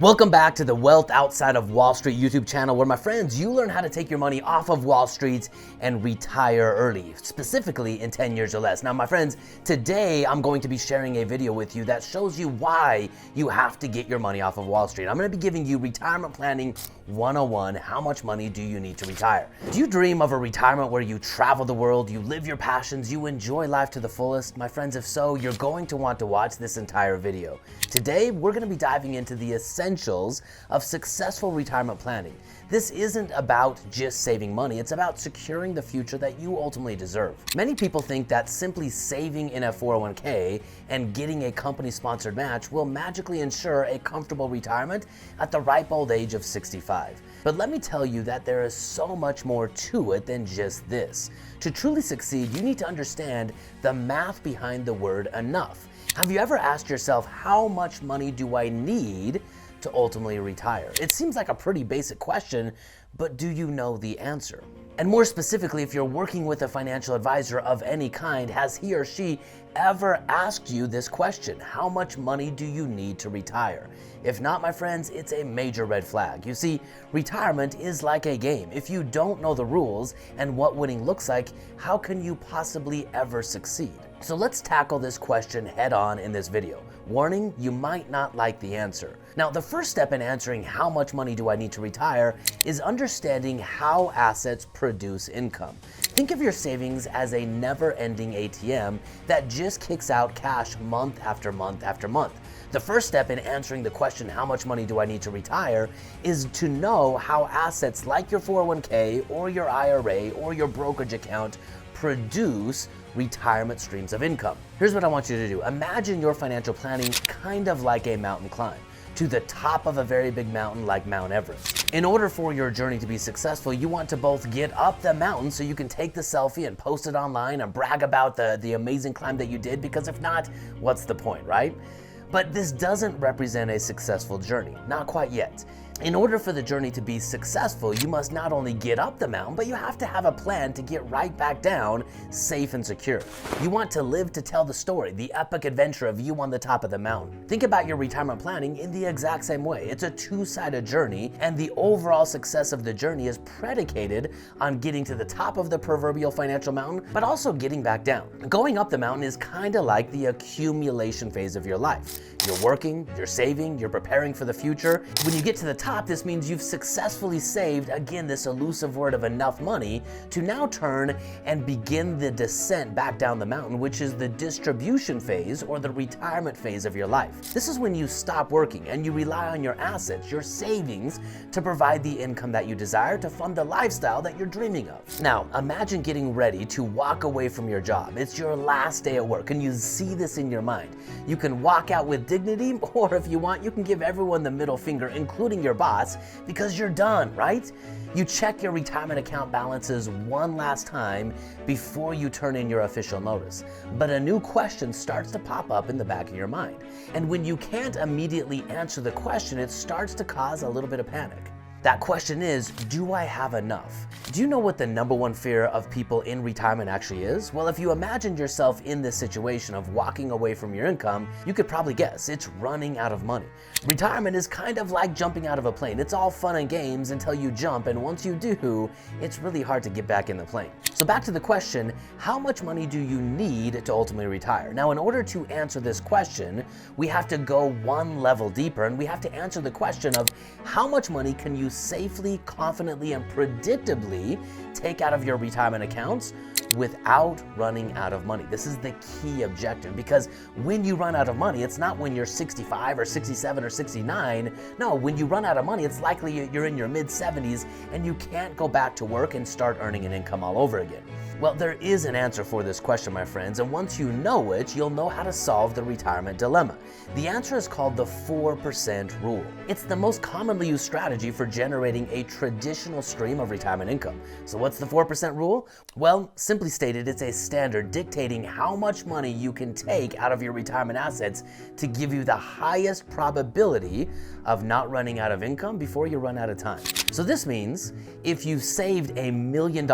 Welcome back to the Wealth Outside of Wall Street YouTube channel, where my friends, you learn how to take your money off of Wall Street and retire early, specifically in 10 years or less. Now, my friends, today I'm going to be sharing a video with you that shows you why you have to get your money off of Wall Street. I'm going to be giving you retirement planning 101. How much money do you need to retire? Do you dream of a retirement where you travel the world, you live your passions, you enjoy life to the fullest? My friends, if so, you're going to want to watch this entire video. Today, we're going to be diving into the essentials of successful retirement planning. This isn't about just saving money, it's about securing the future that you ultimately deserve. Many people think that simply saving in a 401k and getting a company-sponsored match will magically ensure a comfortable retirement at the ripe old age of 65. But let me tell you that there is so much more to it than just this. To truly succeed, you need to understand the math behind the word enough. Have you ever asked yourself, how much money do I need to ultimately retire? It seems like a pretty basic question, but do you know the answer? And more specifically, if you're working with a financial advisor of any kind, has he or she ever asked you this question? How much money do you need to retire? If not, my friends, it's a major red flag. You see, retirement is like a game. If you don't know the rules and what winning looks like, how can you possibly ever succeed? So let's tackle this question head on in this video. Warning, you might not like the answer. Now, the first step in answering how much money do I need to retire is understanding how assets produce income. Think of your savings as a never-ending ATM that just kicks out cash month after month after month. The first step in answering the question, how much money do I need to retire, is to know how assets like your 401k or your IRA or your brokerage account produce retirement streams of income. Here's what I want you to do. Imagine your financial planning kind of like a mountain climb to the top of a very big mountain like Mount Everest. In order for your journey to be successful, you want to both get up the mountain so you can take the selfie and post it online and brag about the amazing climb that you did, because if not, what's the point, right? But this doesn't represent a successful journey, not quite yet. In order for the journey to be successful, you must not only get up the mountain, but you have to have a plan to get right back down, safe and secure. You want to live to tell the story, the epic adventure of you on the top of the mountain. Think about your retirement planning in the exact same way. It's a two-sided journey, and the overall success of the journey is predicated on getting to the top of the proverbial financial mountain, but also getting back down. Going up the mountain is kind of like the accumulation phase of your life. You're working, you're saving, you're preparing for the future. When you get to the top, this means you've successfully saved, again, this elusive word of enough money to now turn and begin the descent back down the mountain, which is the distribution phase or the retirement phase of your life. This is when you stop working and you rely on your assets, your savings, to provide the income that you desire to fund the lifestyle that you're dreaming of. Now, imagine getting ready to walk away from your job. It's your last day at work and you see this in your mind. You can walk out with dignity, or if you want, you can give everyone the middle finger, including your boss, because you're done, right? You check your retirement account balances one last time before you turn in your official notice. But a new question starts to pop up in the back of your mind. And when you can't immediately answer the question, it starts to cause a little bit of panic. That question is, do I have enough? Do you know what the number one fear of people in retirement actually is? Well, if you imagined yourself in this situation of walking away from your income, you could probably guess it's running out of money. Retirement is kind of like jumping out of a plane. It's all fun and games until you jump, and once you do, it's really hard to get back in the plane. So back to the question, how much money do you need to ultimately retire? Now, in order to answer this question, we have to go one level deeper, and we have to answer the question of how much money can you safely, confidently, and predictably take out of your retirement accounts without running out of money. This is the key objective, because when you run out of money, it's not when you're 65 or 67 or 69. No, when you run out of money, it's likely you're in your mid-70s and you can't go back to work and start earning an income all over again. Well, there is an answer for this question, my friends, and once you know it, you'll know how to solve the retirement dilemma. The answer is called the 4% rule. It's the most commonly used strategy for generating a traditional stream of retirement income. So what's the 4% rule? Well, simply Simply stated, it's a standard dictating how much money you can take out of your retirement assets to give you the highest probability of not running out of income before you run out of time. So this means if you've saved $1 million,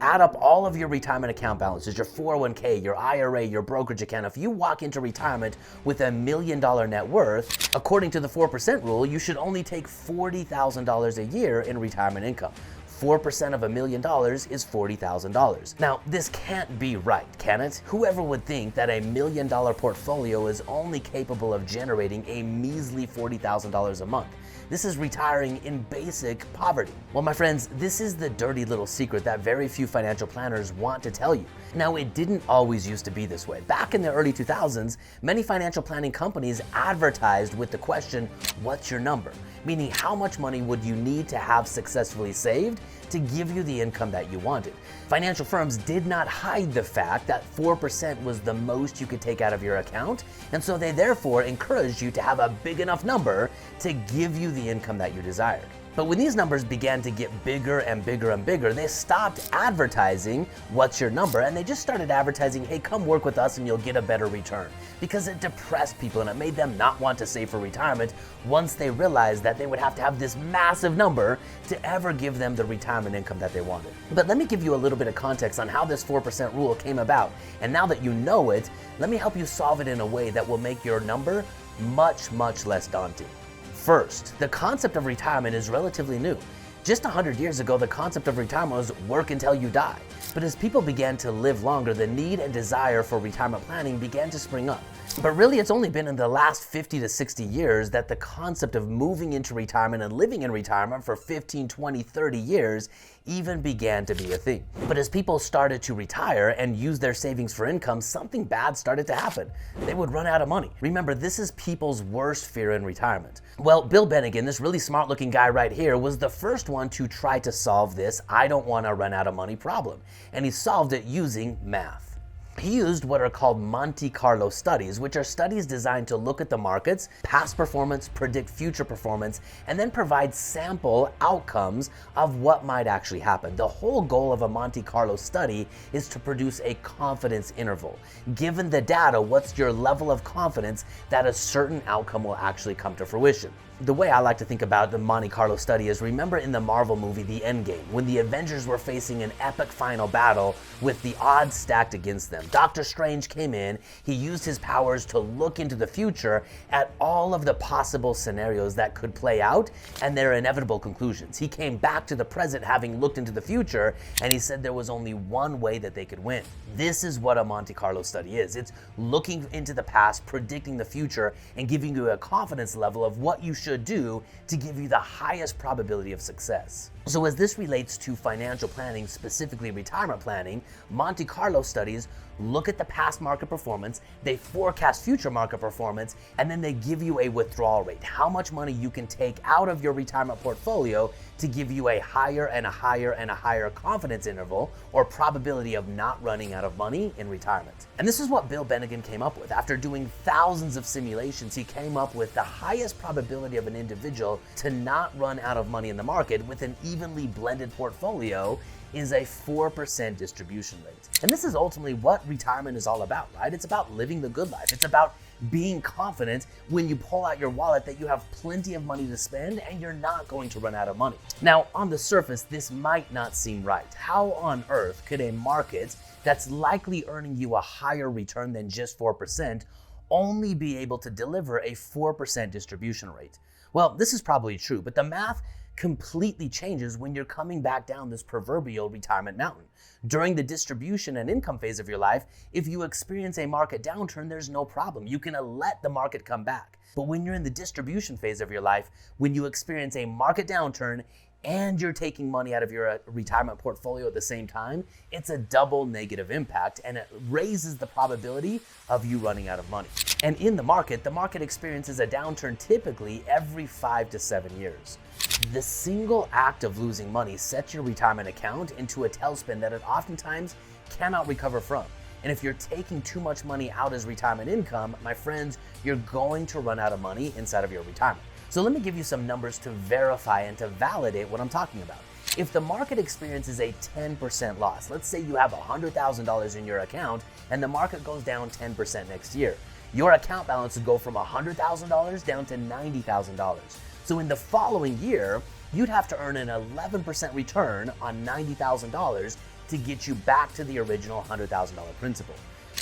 add up all of your retirement account balances, your 401k, your IRA, your brokerage account. If you walk into retirement with $1 million net worth, according to the 4% rule, you should only take $40,000 a year in retirement income. 4% of $1 million is $40,000. Now, this can't be right, can it? Whoever would think that $1 million portfolio is only capable of generating a measly $40,000 a month? This is retiring in basic poverty. Well, my friends, this is the dirty little secret that very few financial planners want to tell you. Now, it didn't always used to be this way. Back in the early 2000s, many financial planning companies advertised with the question, what's your number? Meaning, how much money would you need to have successfully saved to give you the income that you wanted? Financial firms did not hide the fact that 4% was the most you could take out of your account, and so they therefore encouraged you to have a big enough number to give you the income that you desired. But when these numbers began to get bigger and bigger and bigger, they stopped advertising what's your number, and they just started advertising, hey, come work with us and you'll get a better return. Because it depressed people and it made them not want to save for retirement once they realized that they would have to have this massive number to ever give them the retirement income that they wanted. But let me give you a little bit of context on how this 4% rule came about. And now that you know it, let me help you solve it in a way that will make your number much, much less daunting. First, the concept of retirement is relatively new. Just 100 years ago, the concept of retirement was work until you die. But as people began to live longer, the need and desire for retirement planning began to spring up. But really, it's only been in the last 50 to 60 years that the concept of moving into retirement and living in retirement for 15, 20, 30 years even began to be a thing. But as people started to retire and use their savings for income, something bad started to happen. They would run out of money. Remember, this is people's worst fear in retirement. Well, Bill Bennigan, this really smart looking guy right here, was the first one to try to solve this I don't want to run out of money problem. And he solved it using math. He used what are called Monte Carlo studies, which are studies designed to look at the markets, past performance, predict future performance, and then provide sample outcomes of what might actually happen. The whole goal of a Monte Carlo study is to produce a confidence interval. Given the data, what's your level of confidence that a certain outcome will actually come to fruition? The way I like to think about the Monte Carlo study is, remember in the Marvel movie, The Endgame, when the Avengers were facing an epic final battle with the odds stacked against them. Doctor Strange came in, he used his powers to look into the future at all of the possible scenarios that could play out and their inevitable conclusions. He came back to the present having looked into the future, and he said there was only one way that they could win. This is what a Monte Carlo study is. It's looking into the past, predicting the future, and giving you a confidence level of what you should do to give you the highest probability of success. So as this relates to financial planning, specifically retirement planning, Monte Carlo studies look at the past market performance, they forecast future market performance, and then they give you a withdrawal rate, how much money you can take out of your retirement portfolio to give you a higher and a higher and a higher confidence interval or probability of not running out of money in retirement. And this is what Bill Bennigan came up with. After doing thousands of simulations, he came up with the highest probability of an individual to not run out of money in the market with an evenly blended portfolio is a 4% distribution rate. And this is ultimately what retirement is all about, right? It's about living the good life. It's about being confident when you pull out your wallet that you have plenty of money to spend and you're not going to run out of money. Now, on the surface, this might not seem right. How on earth could a market that's likely earning you a higher return than just 4% only be able to deliver a 4% distribution rate? Well, this is probably true, but the math completely changes when you're coming back down this proverbial retirement mountain. During the distribution and income phase of your life, if you experience a market downturn, there's no problem. You can let the market come back. But when you're in the distribution phase of your life, when you experience a market downturn and you're taking money out of your retirement portfolio at the same time, it's a double negative impact, and it raises the probability of you running out of money. And in the market experiences a downturn typically every 5 to 7 years. The single act of losing money sets your retirement account into a tailspin that it oftentimes cannot recover from. And if you're taking too much money out as retirement income, my friends, you're going to run out of money inside of your retirement. So let me give you some numbers to verify and to validate what I'm talking about. If the market experiences a 10% loss, let's say you have $100,000 in your account and the market goes down 10% next year, your account balance would go from $100,000 down to $90,000. So in the following year, you'd have to earn an 11% return on $90,000 to get you back to the original $100,000 principal.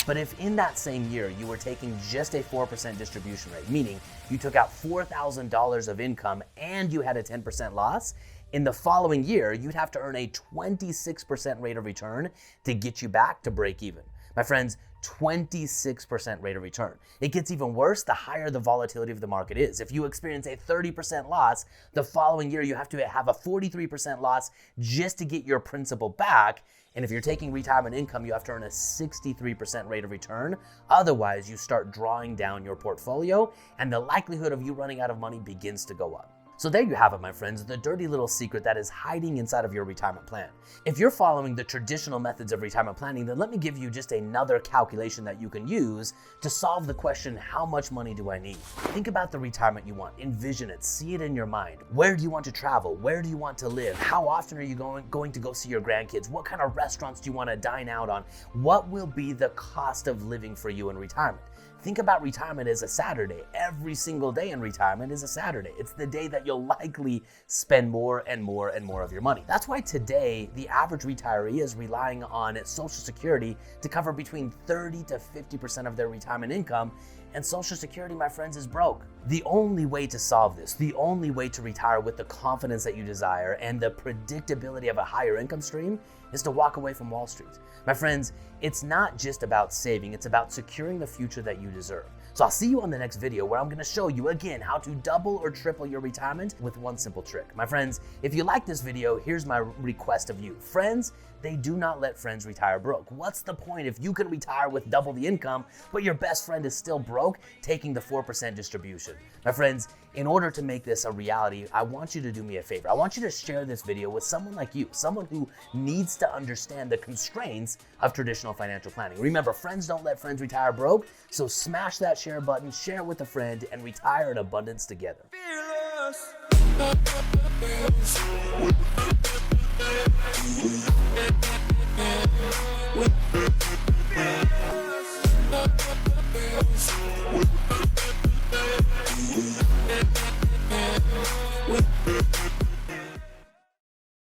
But if in that same year you were taking just a 4% distribution rate, meaning you took out $4,000 of income and you had a 10% loss, in the following year, you'd have to earn a 26% rate of return to get you back to break even. My friends, 26% rate of return. It gets even worse the higher the volatility of the market is. If you experience a 30% loss, the following year you have to have a 43% loss just to get your principal back. And if you're taking retirement income, you have to earn a 63% rate of return. Otherwise, you start drawing down your portfolio and the likelihood of you running out of money begins to go up. So there you have it, my friends, the dirty little secret that is hiding inside of your retirement plan. If you're following the traditional methods of retirement planning, then let me give you just another calculation that you can use to solve the question, how much money do I need? Think about the retirement you want, envision it, see it in your mind. Where do you want to travel? Where do you want to live? How often are you going to go see your grandkids? What kind of restaurants do you want to dine out on? What will be the cost of living for you in retirement? Think about retirement as a Saturday. Every single day in retirement is a Saturday. It's the day that you'll likely spend more and more and more of your money. That's why today, the average retiree is relying on Social Security to cover between 30 to 50% of their retirement income. And Social Security, my friends, is broke. The only way to solve this, the only way to retire with the confidence that you desire and the predictability of a higher income stream is to walk away from Wall Street. My friends, it's not just about saving, it's about securing the future that you deserve. So I'll see you on the next video where I'm gonna show you again how to double or triple your retirement with one simple trick. My friends, if you like this video, here's my request of you. Friends, they do not let friends retire broke. What's the point if you can retire with double the income, but your best friend is still broke taking the 4% distribution? My friends, in order to make this a reality, I want you to do me a favor. I want you to share this video with someone like you, someone who needs to understand the constraints of traditional financial planning. Remember, friends don't let friends retire broke, so smash that share button, share it with a friend, and retire in abundance together. Fearless.